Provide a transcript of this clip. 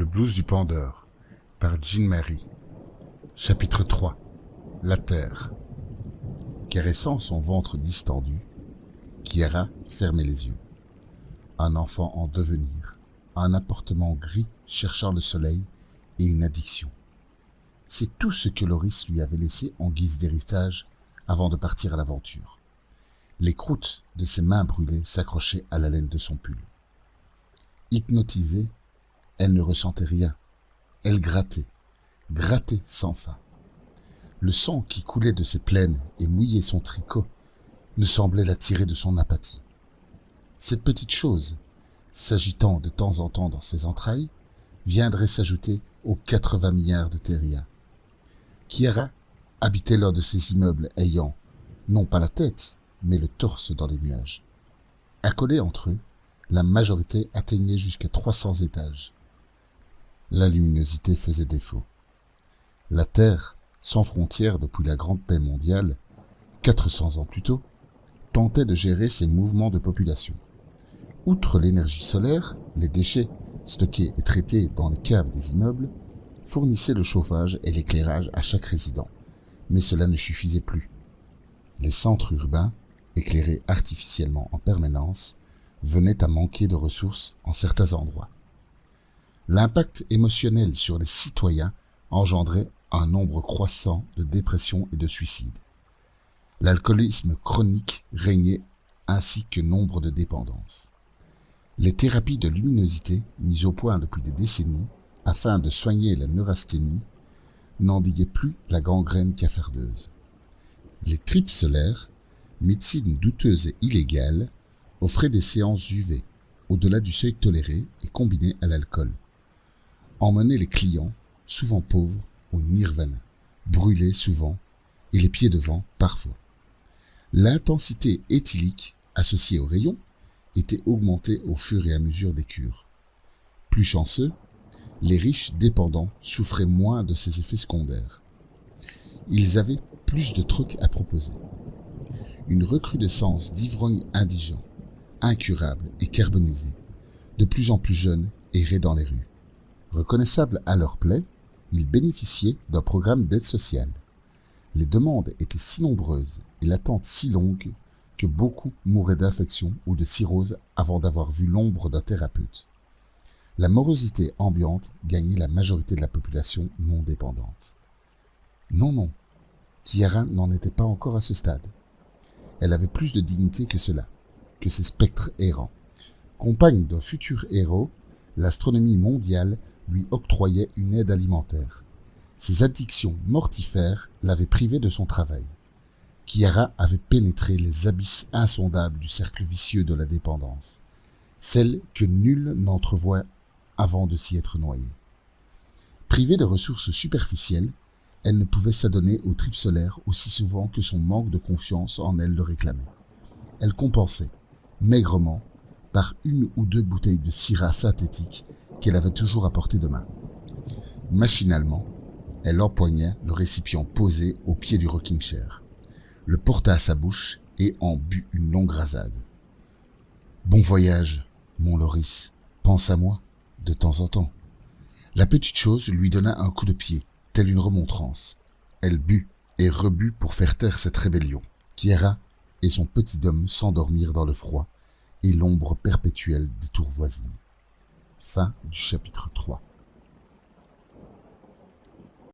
Le blues du pendeur par Jean Marie. Chapitre 3. La terre. Caressant son ventre distendu, Kiara fermait les yeux. Un enfant en devenir, un appartement gris cherchant le soleil et une addiction. C'est tout ce que Loris lui avait laissé en guise d'héritage avant de partir à l'aventure. Les croûtes de ses mains brûlées s'accrochaient à la laine de son pull. Hypnotisée, elle ne ressentait rien. Elle grattait sans fin. Le sang qui coulait de ses plaines et mouillait son tricot ne semblait la tirer de son apathie. Cette petite chose, s'agitant de temps en temps dans ses entrailles, viendrait s'ajouter aux 80 milliards de terriens. Kiara habitait l'un de ces immeubles ayant, non pas la tête, mais le torse dans les nuages. Accolés entre eux, la majorité atteignait jusqu'à 300 étages. La luminosité faisait défaut. La Terre, sans frontières depuis la Grande Paix mondiale, 400 ans plus tôt, tentait de gérer ses mouvements de population. Outre l'énergie solaire, les déchets, stockés et traités dans les caves des immeubles, fournissaient le chauffage et l'éclairage à chaque résident. Mais cela ne suffisait plus. Les centres urbains, éclairés artificiellement en permanence, venaient à manquer de ressources en certains endroits. L'impact émotionnel sur les citoyens engendrait un nombre croissant de dépressions et de suicides. L'alcoolisme chronique régnait ainsi que nombre de dépendances. Les thérapies de luminosité mises au point depuis des décennies afin de soigner la neurasthénie n'endillaient plus la gangrène cafardeuse. Les tripes solaires, médecine douteuse et illégale, offraient des séances UV au-delà du seuil toléré et combinées à l'alcool. Emmenaient les clients, souvent pauvres, au nirvana, brûlés souvent, et les pieds devant parfois. L'intensité éthylique, associée aux rayons, était augmentée au fur et à mesure des cures. Plus chanceux, les riches dépendants souffraient moins de ces effets secondaires. Ils avaient plus de trucs à proposer. Une recrudescence d'ivrognes indigents, incurables et carbonisés, de plus en plus jeunes, erraient dans les rues. Reconnaissables à leur plaie, ils bénéficiaient d'un programme d'aide sociale. Les demandes étaient si nombreuses et l'attente si longue que beaucoup mouraient d'infection ou de cirrhose avant d'avoir vu l'ombre d'un thérapeute. La morosité ambiante gagnait la majorité de la population non dépendante. Non, Kiara n'en était pas encore à ce stade. Elle avait plus de dignité que cela, que ces spectres errants. Compagne d'un futur héros, l'astronomie mondiale lui octroyait une aide alimentaire. Ses addictions mortifères l'avaient privée de son travail. Kiara avait pénétré les abysses insondables du cercle vicieux de la dépendance, celle que nul n'entrevoit avant de s'y être noyé. Privée de ressources superficielles, elle ne pouvait s'adonner aux tripes solaires aussi souvent que son manque de confiance en elle le réclamait. Elle compensait, maigrement, par une ou deux bouteilles de syrah synthétique qu'elle avait toujours à portée de main. Machinalement, elle empoigna le récipient posé au pied du rocking chair, le porta à sa bouche et en but une longue rasade. « Bon voyage, mon Loris, pense à moi, de temps en temps. » La petite chose lui donna un coup de pied, telle une remontrance. Elle but et rebut pour faire taire cette rébellion. Kiara et son petit homme s'endormirent dans le froid et l'ombre perpétuelle des tours voisines. Fin du chapitre 3.